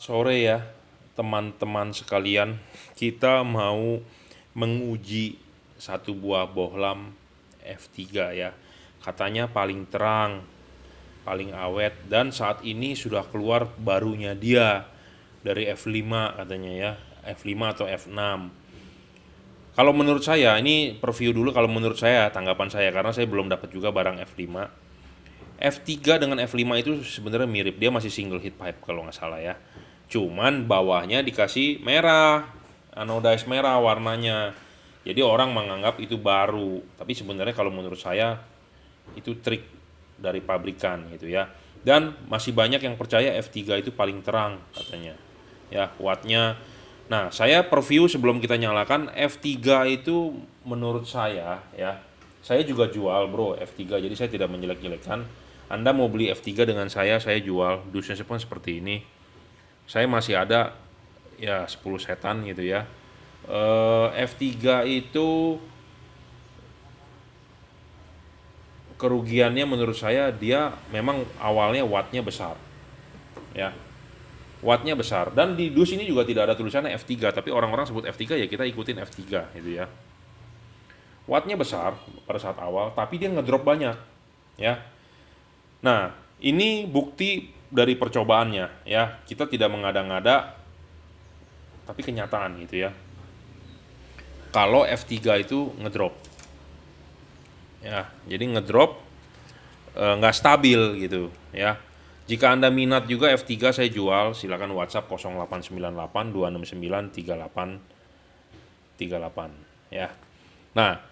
Sore ya, teman-teman sekalian. Kita mau menguji satu buah bohlam F3 ya. Katanya paling terang, paling awet, dan saat ini sudah keluar barunya dia dari F5 katanya ya. F5 atau F6. Kalau menurut saya, ini preview dulu. Kalau menurut saya, tanggapan saya, karena saya belum dapat juga barang F5. F3 dengan F5 itu sebenarnya mirip, dia masih single heat pipe kalau nggak salah ya. Cuman bawahnya dikasih merah, anodize merah warnanya. Jadi orang menganggap itu baru, tapi sebenarnya kalau menurut saya itu trik dari pabrikan gitu ya. Dan masih banyak yang percaya F3 itu paling terang katanya. Ya, wattnya. Nah, saya preview sebelum kita nyalakan F3 itu menurut saya ya. Saya juga jual, Bro, F3. Jadi saya tidak menjelek-jelekan. Anda mau beli F3 dengan saya jual. Dusnya pun seperti ini. Saya masih ada ya 10 setan gitu ya. F3 itu kerugiannya menurut saya, dia memang awalnya wattnya besar ya, wattnya besar, dan di dus ini juga tidak ada tulisannya F3, tapi orang-orang sebut F3 ya kita ikutin F3 gitu ya. Wattnya besar pada saat awal, tapi dia ngedrop banyak ya. Nah, ini bukti dari percobaannya ya, kita tidak mengada-ngada, tapi kenyataan gitu ya. Kalau F3 itu ngedrop ya, jadi ngedrop, nggak stabil gitu ya. Jika Anda minat juga F3 saya jual, silakan WhatsApp 0898 269 3838 ya. Nah,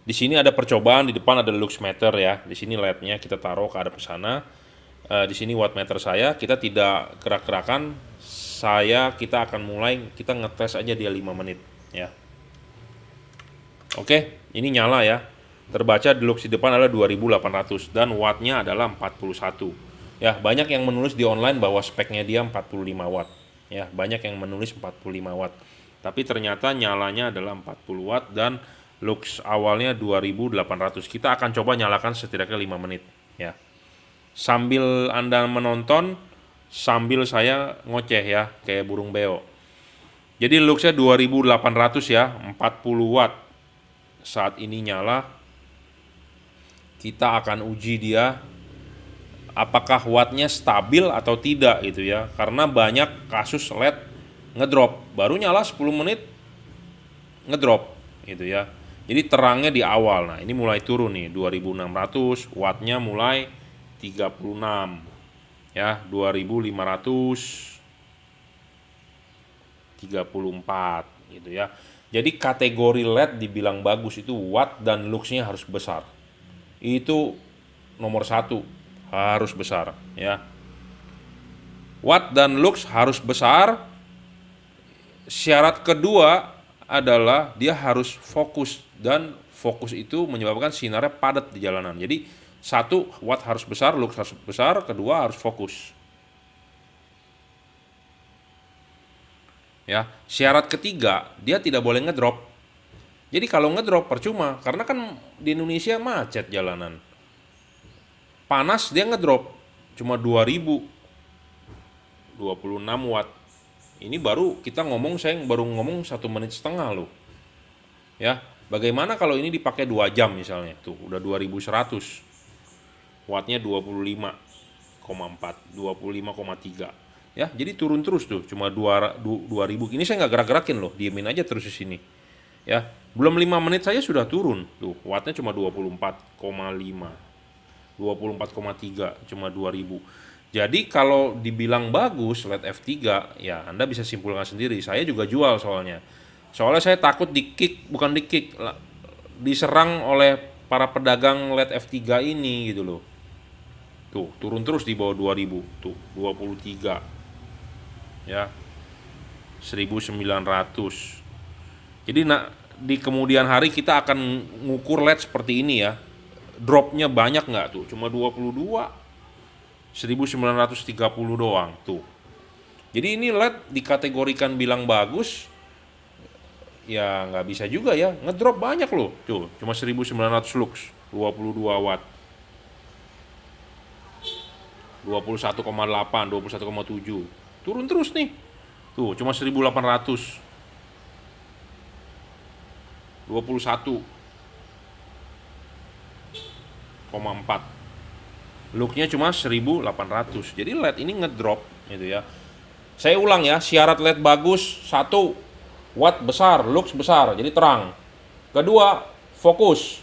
di sini ada percobaan, di depan ada luxmeter ya. Di sini LED-nya kita taruh ke arah sana. Di sini wattmeter saya, kita tidak gerak-gerakan. Kita akan mulai, kita ngetes aja dia 5 menit ya. Oke, ini nyala ya. Terbaca di lux di depan adalah 2800 dan wattnya adalah 41. Ya, banyak yang menulis di online bahwa speknya dia 45 watt. Ya, banyak yang menulis 45 watt. Tapi ternyata nyalanya adalah 40 watt dan lux awalnya 2800. Kita akan coba nyalakan setidaknya 5 menit ya. Sambil Anda menonton, sambil saya ngoceh ya, kayak burung beo. Jadi luxnya 2800 ya, 40 watt. Saat ini nyala, kita akan uji dia apakah wattnya stabil atau tidak gitu ya. Karena banyak kasus LED ngedrop, baru nyala 10 menit ngedrop gitu ya. Jadi terangnya di awal. Nah, ini mulai turun nih, 2600, wattnya mulai 36 ya, 2534 gitu ya. Jadi kategori LED dibilang bagus itu watt dan luxnya harus besar. Itu nomor satu, harus besar ya. Watt dan lux harus besar. Syarat kedua adalah dia harus fokus, dan fokus itu menyebabkan sinarnya padat di jalanan. Jadi satu, watt harus besar, lux harus besar, kedua harus fokus ya. Syarat ketiga, dia tidak boleh ngedrop. Jadi kalau ngedrop percuma, karena kan di Indonesia macet jalanan, panas, dia ngedrop cuma 2026 watt. Ini baru kita ngomong, saya baru ngomong 1,5 menit loh ya. Bagaimana kalau ini dipakai 2 jam misalnya, tuh udah 2100, wattnya 25,4, 25,3 ya. Jadi turun terus tuh, cuma 2000. Ini saya nggak gerak-gerakin loh, diemin aja terus di sini ya. Belum 5 menit saya sudah turun tuh, wattnya cuma 24,5, 24,3, cuma 2000. Jadi kalau dibilang bagus LED F3 ya Anda bisa simpulkan sendiri. Saya juga jual soalnya. Soalnya saya takut bukan diserang oleh para pedagang LED F3 ini gitu loh. Tuh, turun terus di bawah 2000, tuh 23 ya, 1900. Jadi di kemudian hari kita akan ngukur LED seperti ini ya. Dropnya banyak nggak tuh? Cuma 22, 1930 doang tuh. Jadi ini LED dikategorikan bilang bagus, ya nggak bisa juga ya, ngedrop banyak loh. Tuh, cuma 1900 lux, 22 watt. 21,8, 21,7. Turun terus nih. Tuh, cuma 1800. 21,4. Looknya cuma 1800. Jadi LED ini ngedrop gitu ya. Saya ulang ya, syarat LED bagus: 1, watt besar, lux besar, jadi terang. Kedua, fokus.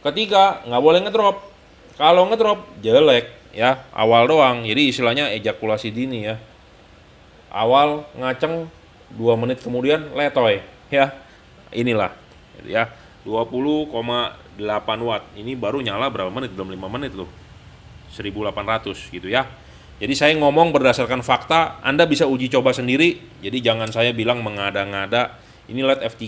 Ketiga, nggak boleh ngedrop. Kalau ngedrop, jelek ya, awal doang. Jadi istilahnya ejakulasi dini ya. Awal ngaceng, 2 menit kemudian letoy ya. Inilah gitu ya. 20,8 watt. Ini baru nyala berapa menit? Belum 5 menit loh. 1800 gitu ya. Jadi saya ngomong berdasarkan fakta, Anda bisa uji coba sendiri. Jadi jangan saya bilang mengada-ngada. Ini LED F3.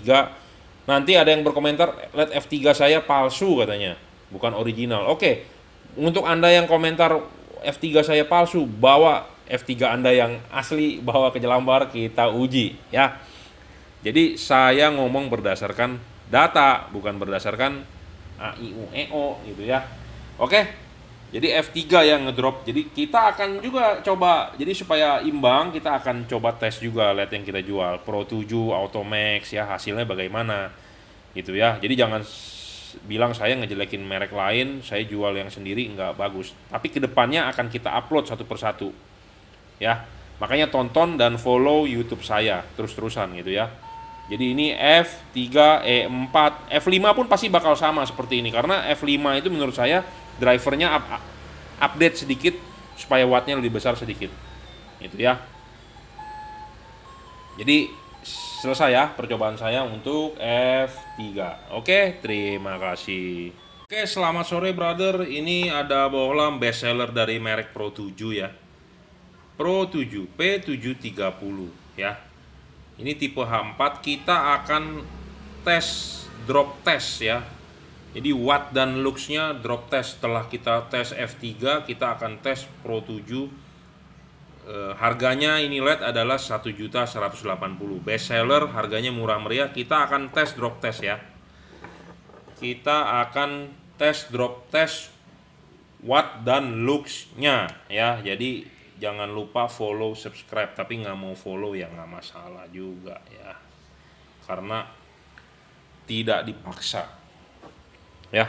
Nanti ada yang berkomentar LED F3 saya palsu katanya, bukan original. Oke, untuk Anda yang komentar F3 saya palsu, bawa F3 Anda yang asli, bawa ke Jelambar, kita uji ya. Jadi saya ngomong berdasarkan data, bukan berdasarkan AIUEO gitu ya. Oke. Jadi F3 yang ngedrop. Jadi kita akan juga coba, jadi supaya imbang, kita akan coba tes juga LED yang kita jual, Pro 7, Automax ya, hasilnya bagaimana gitu ya. Jadi jangan bilang saya ngejelekin merek lain, saya jual yang sendiri nggak bagus. Tapi kedepannya akan kita upload satu persatu ya. Makanya tonton dan follow YouTube saya terus-terusan gitu ya. Jadi ini F3, E4, F5 pun pasti bakal sama seperti ini, karena F5 itu menurut saya drivernya update sedikit supaya wattnya lebih besar sedikit gitu ya. Jadi selesai ya percobaan saya untuk F3. Oke, terima kasih. Oke, selamat sore brother. Ini ada bohlam best seller dari merek Pro 7 ya. Pro 7 P730 ya. Ini tipe H4. Kita akan tes drop test ya. Jadi watt dan luxnya drop test. Setelah kita tes F3, kita akan tes Pro 7. Harganya ini LED adalah 1.180.000. Best seller, harganya murah meriah. Kita akan tes drop test ya. Kita akan tes drop test watt dan luxnya ya. Jadi jangan lupa follow, subscribe. Tapi nggak mau follow ya nggak masalah juga ya, karena tidak dipaksa ya.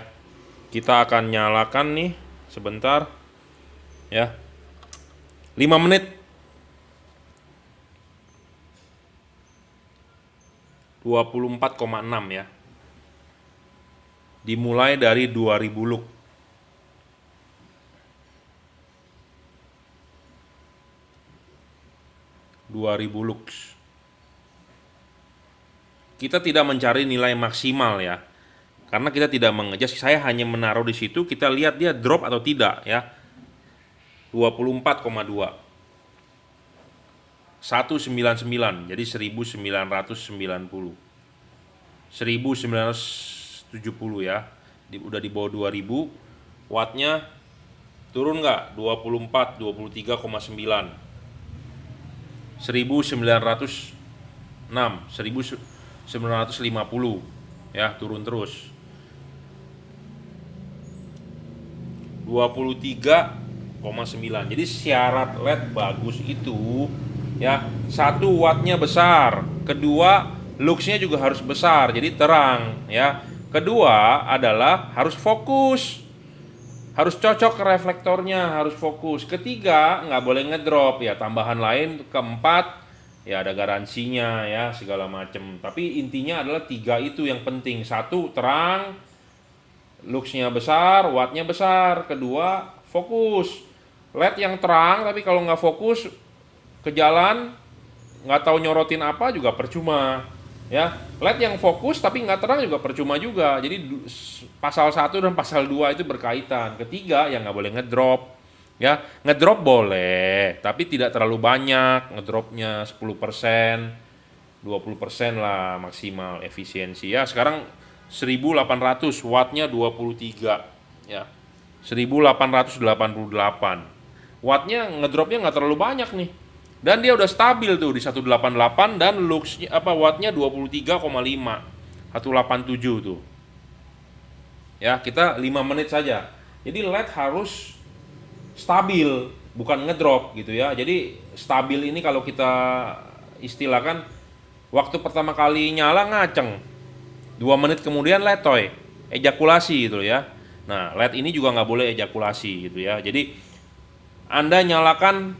Kita akan nyalakan nih sebentar ya, 5 menit. 24,6 ya. Dimulai dari 2000 lux. Kita tidak mencari nilai maksimal ya, karena kita tidak mengejas. Saya hanya menaruh di situ, kita lihat dia drop atau tidak ya. 24,2. 199, jadi 1990. 1970 ya. Udah di bawah 2000. Wattnya turun nggak? 24, 23,9. 1906, 1950 ya, turun terus. 23,9. Jadi syarat LED bagus itu ya, 1 wattnya besar, kedua luxnya juga harus besar, jadi terang ya. Kedua adalah harus fokus, harus cocok ke reflektornya, harus fokus. Ketiga, nggak boleh ngedrop ya. Tambahan lain, keempat ya ada garansinya ya, segala macem. Tapi intinya adalah 3 itu yang penting. 1 terang, luxnya besar, wattnya besar. Kedua fokus. LED yang terang tapi kalau nggak fokus ke jalan, nggak tahu nyorotin apa juga percuma ya. LED yang fokus tapi nggak terang juga percuma juga. Jadi pasal 1 dan pasal 2 itu berkaitan. Ketiga, ya nggak boleh ngedrop ya. Ngedrop boleh tapi tidak terlalu banyak. Ngedropnya 10%, 20% lah maksimal efisiensi ya. Sekarang 1800, wattnya 23 ya. 1888 wattnya, ngedropnya nggak terlalu banyak nih. Dan dia udah stabil tuh di 188, dan luxnya wattnya 23,5, 187 tuh. Ya, kita 5 menit saja. Jadi LED harus stabil, bukan ngedrop gitu ya. Jadi stabil ini kalau kita istilahkan waktu pertama kali nyala ngaceng, 2 menit kemudian letoy, ejakulasi gitu ya. Nah, LED ini juga nggak boleh ejakulasi gitu ya. Jadi Anda nyalakan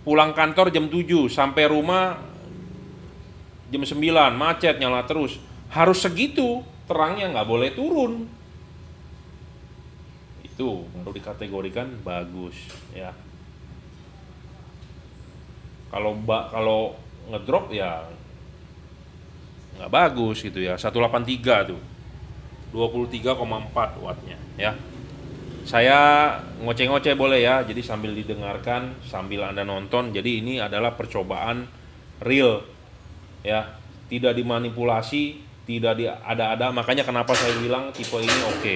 pulang kantor jam 7 sampai rumah jam 9, macet nyala terus. Harus segitu, terangnya nggak boleh turun. Itu baru dikategorikan bagus ya. Kalau ngedrop ya nggak bagus gitu ya. 183 tuh, 23,4 wattnya ya. Saya ngoceh-ngoceh boleh ya, jadi sambil didengarkan sambil Anda nonton. Jadi ini adalah percobaan real ya, tidak dimanipulasi, tidak diada-ada. Makanya kenapa saya bilang tipe ini oke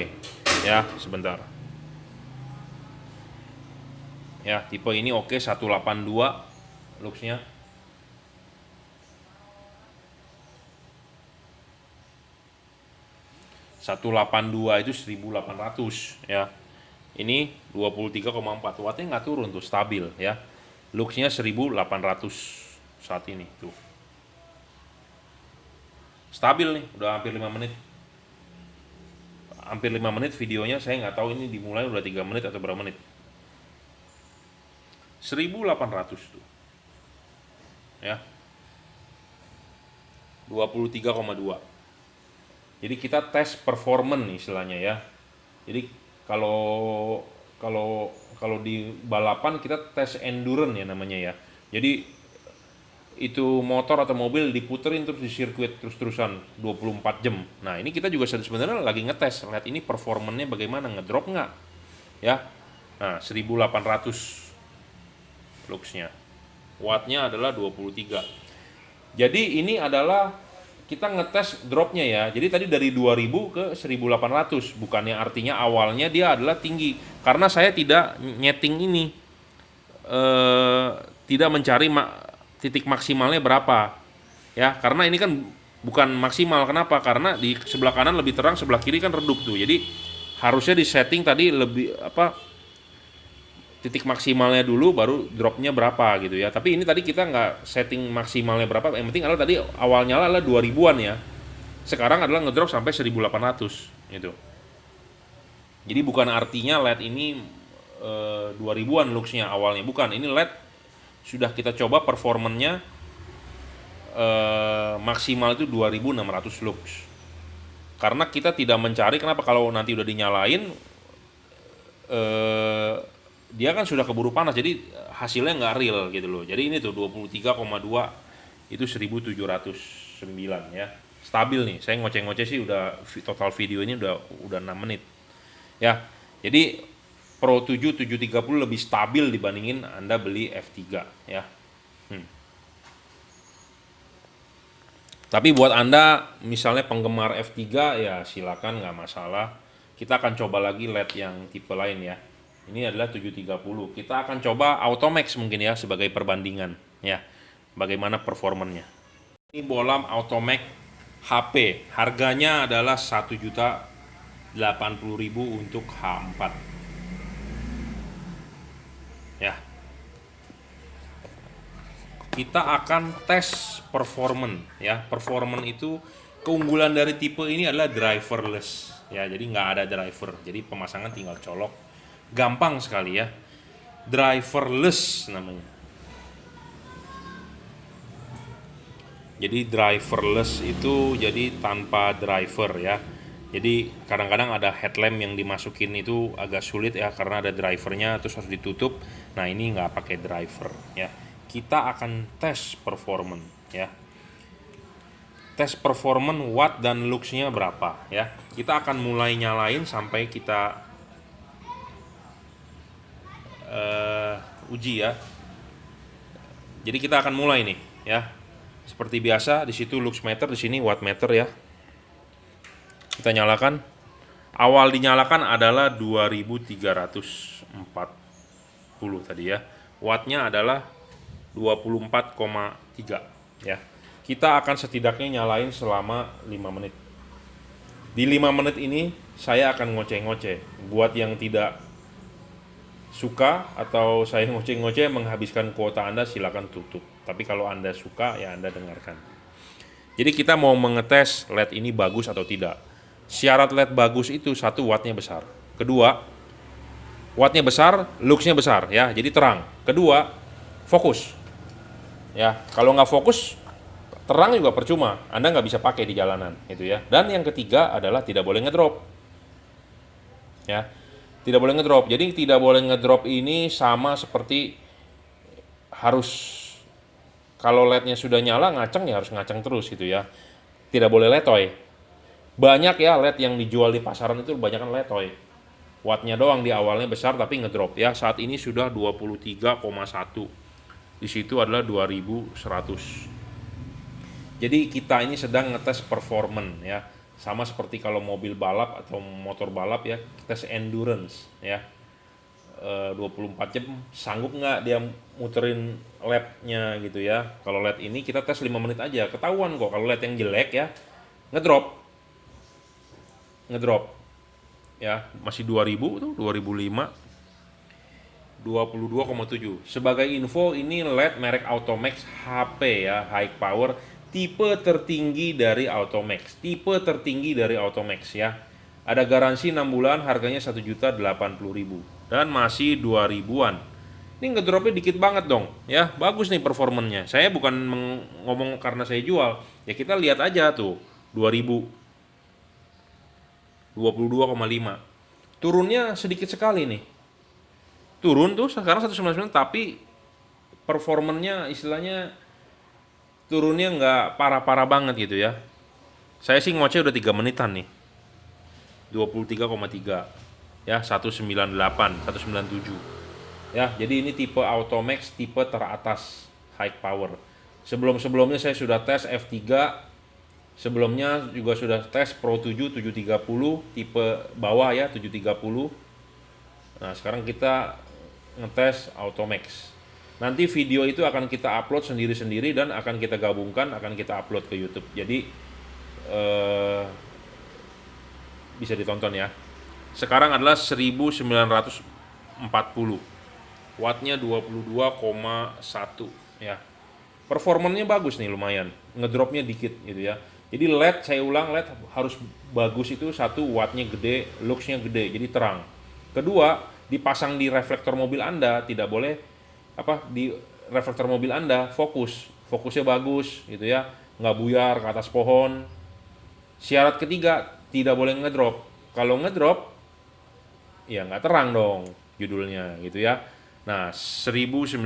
ya. Sebentar ya, tipe ini oke, 182 luxnya. .182 itu 1800 ya. Ini 23,4 wattnya nggak turun tuh, stabil ya. Luxnya 1800 saat ini tuh. Stabil nih, udah hampir 5 menit. Hampir 5 menit videonya, saya nggak tahu ini dimulai udah 3 menit atau berapa menit. 1800 tuh. Ya. 23,2. Jadi kita tes performance istilahnya ya. Jadi kalau di balapan kita tes endurance ya namanya ya. Jadi itu motor atau mobil diputerin terus di sirkuit terus-terusan 24 jam. Nah, ini kita juga sebenarnya lagi ngetes, lihat ini performanya bagaimana, ngedrop nggak ya. Nah, 1800 luxnya, wattnya adalah 23. Jadi ini adalah kita ngetes dropnya ya. Jadi tadi dari 2000 ke 1800, bukannya artinya awalnya dia adalah tinggi, karena saya tidak nyeting ini, tidak mencari titik maksimalnya berapa ya, karena ini kan bukan maksimal. Kenapa? Karena di sebelah kanan lebih terang, sebelah kiri kan redup tuh. Jadi harusnya di setting tadi lebih titik maksimalnya dulu baru dropnya berapa gitu ya. Tapi ini tadi kita nggak setting maksimalnya berapa, yang penting adalah tadi awal nyala adalah 2000-an ya. Sekarang adalah ngedrop sampai 1800 gitu. Jadi bukan artinya LED ini 2000-an luxnya awalnya, bukan. Ini LED sudah kita coba performanya maksimal itu 2600 lux. Karena kita tidak mencari, kenapa, kalau nanti udah dinyalain dia kan sudah keburu panas, jadi hasilnya nggak real gitu loh. Jadi ini tuh 23,2 itu 1709 ya, stabil nih. Saya ngoceh-ngoceh sih udah total video ini udah 6 menit ya. Jadi Pro 7 730 lebih stabil dibandingin Anda beli F3 ya. Tapi buat Anda misalnya penggemar F3 ya silakan, nggak masalah. Kita akan coba lagi LED yang tipe lain ya. Ini adalah 730. Kita akan coba Automax mungkin ya sebagai perbandingan ya. Bagaimana performanya. Ini bohlam Automax HP. Harganya adalah 1.080.000 untuk H4. Ya. Kita akan tes performance ya. Performance itu, keunggulan dari tipe ini adalah driverless ya. Jadi nggak ada driver. Jadi pemasangan tinggal colok. Gampang sekali ya, driverless namanya. Jadi driverless itu jadi tanpa driver ya. Jadi kadang-kadang ada headlamp yang dimasukin itu agak sulit ya, karena ada drivernya terus harus ditutup. Nah, ini nggak pakai driver ya. Kita akan tes performance ya. Tes performance watt dan luxnya berapa ya. Kita akan mulai nyalain sampai kita uji ya. Jadi kita akan mulai nih ya. Seperti biasa, di situ lux meter, di sini watt meter ya. Kita nyalakan. Awal dinyalakan adalah 2340 tadi ya. Wattnya adalah 24,3 ya. Kita akan setidaknya nyalain selama 5 menit. Di 5 menit ini saya akan ngoceh-ngoceh. Buat yang tidak suka atau saya ngoceh-ngoceh menghabiskan kuota Anda, silakan tutup. Tapi kalau Anda suka ya Anda dengarkan. Jadi kita mau mengetes LED ini bagus atau tidak. Syarat LED bagus itu satu, wattnya besar. Kedua, wattnya besar, looksnya besar ya, jadi terang. Kedua, fokus. Ya, kalau nggak fokus, terang juga percuma. Anda nggak bisa pakai di jalanan, gitu ya. Dan yang ketiga adalah tidak boleh ngedrop. Ya, tidak boleh ngedrop. Jadi tidak boleh ngedrop ini sama seperti harus kalau LED-nya sudah nyala ngaceng ya harus ngaceng terus gitu ya. Tidak boleh letoy. Banyak ya LED yang dijual di pasaran itu banyak kan letoy. Wattnya doang di awalnya besar tapi ngedrop ya. Saat ini sudah 23,1. Di situ adalah 2100. Jadi kita ini sedang ngetes performance ya. Sama seperti kalau mobil balap atau motor balap ya, tes endurance ya. 24 jam sanggup nggak dia muterin LED-nya gitu ya. Kalau LED ini kita tes 5 menit aja, ketahuan kok kalau LED yang jelek ya ngedrop ya, masih 2000 tuh, 2005 22,7. Sebagai info, ini LED merek Automax HP ya, high power, tipe tertinggi dari Automax, ya. Ada garansi 6 bulan, harganya 1.080.000 dan masih 2000-an. Ini ngedropnya dikit banget dong, ya. Bagus nih performanya. Saya bukan ngomong karena saya jual, ya kita lihat aja tuh, 2000, 22,5. Turunnya sedikit sekali nih. Turun tuh sekarang 199, tapi performanya istilahnya turunnya nggak parah-parah banget gitu ya. Saya sih ngoceh udah 3 menitan nih. 23,3 ya, 198, 197 ya. Jadi ini tipe Automax, tipe teratas high power. Sebelumnya saya sudah tes F3, sebelumnya juga sudah tes Pro 7 730 tipe bawah ya, 730. Nah sekarang kita ngetes Automax. Nanti video itu akan kita upload sendiri-sendiri dan akan kita gabungkan, akan kita upload ke YouTube. Jadi bisa ditonton ya. Sekarang adalah 1940. Wattnya 22,1 ya. Performanya bagus nih, lumayan. Ngedropnya dikit gitu ya. Jadi LED, saya ulang, LED harus bagus itu satu, wattnya gede, looksnya gede, jadi terang. Kedua, dipasang di reflektor mobil Anda, tidak boleh di reflektor mobil Anda fokusnya bagus gitu ya, nggak buyar ke atas pohon. Syarat ketiga, tidak boleh ngedrop. Kalau ngedrop ya nggak terang dong judulnya gitu ya. Nah 1900,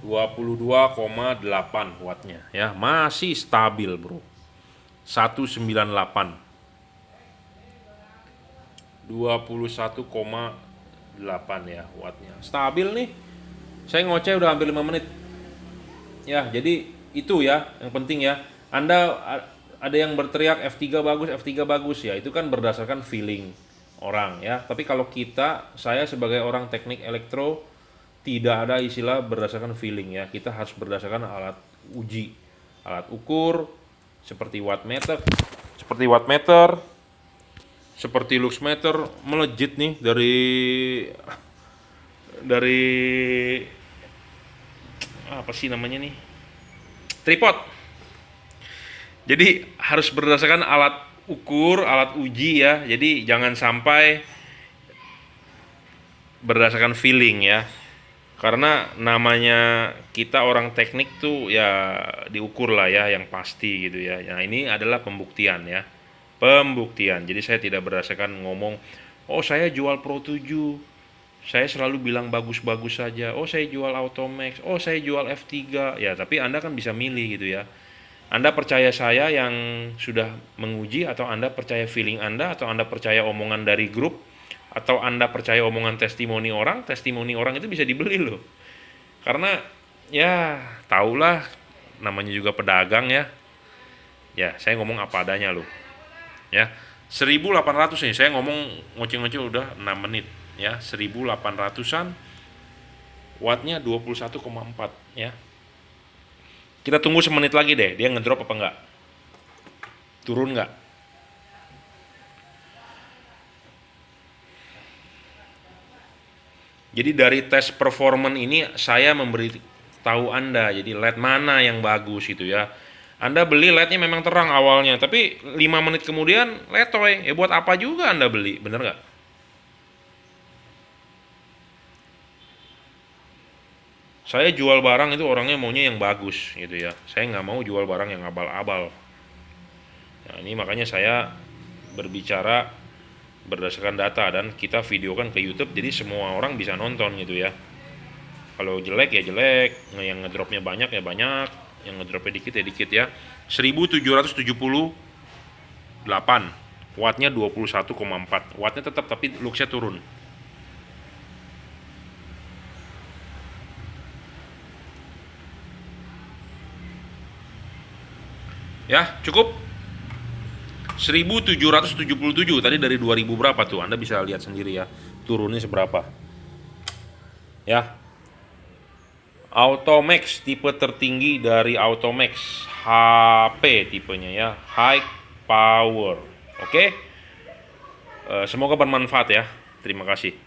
22,8 wattnya ya, masih stabil bro. 198, 21,8 ya wattnya, stabil nih. Saya ngoceh udah hampir 5 menit ya. Jadi itu ya yang penting ya. Anda ada yang berteriak F3 bagus ya, itu kan berdasarkan feeling orang ya. Tapi kalau saya sebagai orang teknik elektro, tidak ada istilah berdasarkan feeling ya. Kita harus berdasarkan alat uji, alat ukur seperti wattmeter, seperti luxmeter. Melejit nih dari apa sih namanya nih, tripod. Jadi harus berdasarkan alat ukur, alat uji ya. Jadi jangan sampai berdasarkan feeling ya. Karena namanya kita orang teknik tuh ya diukur lah ya yang pasti gitu ya. Nah ini adalah pembuktian ya. Jadi saya tidak berdasarkan ngomong, oh saya jual Pro 7, saya selalu bilang bagus-bagus saja. Oh saya jual Automax, oh saya jual F3. Ya tapi Anda kan bisa milih gitu ya. Anda percaya saya yang sudah menguji, atau Anda percaya feeling Anda, atau Anda percaya omongan dari grup, atau Anda percaya omongan testimoni orang itu bisa dibeli loh. Karena ya tahulah namanya juga pedagang ya. Ya, saya ngomong apa adanya loh. Ya, 1800 nih, saya ngomong ngoceh-ngoceh udah 6 menit ya, 1800-an, wattnya 21,4 ya. Kita tunggu semenit lagi deh, dia ngedrop apa enggak, turun enggak. Jadi dari tes performance ini saya memberi tahu Anda, jadi LED mana yang bagus itu ya. Anda beli LED-nya memang terang awalnya, tapi 5 menit kemudian letoy. Ya buat apa juga Anda beli, bener nggak? Saya jual barang itu orangnya maunya yang bagus gitu ya. Saya nggak mau jual barang yang abal-abal. Nah ini makanya saya berbicara berdasarkan data dan kita videokan ke YouTube jadi semua orang bisa nonton gitu ya. Kalau jelek ya jelek, yang ngedropnya banyak ya banyak, yang ngedropnya dikit ya dikit ya. 1778 wattnya 21,4 wattnya tetap tapi luxnya turun ya. Cukup 1777 tadi dari 2000 berapa tuh, Anda bisa lihat sendiri ya turunnya seberapa ya. Automax tipe tertinggi dari Automax, HP tipenya ya, high power. Oke. Semoga bermanfaat ya. Terima kasih.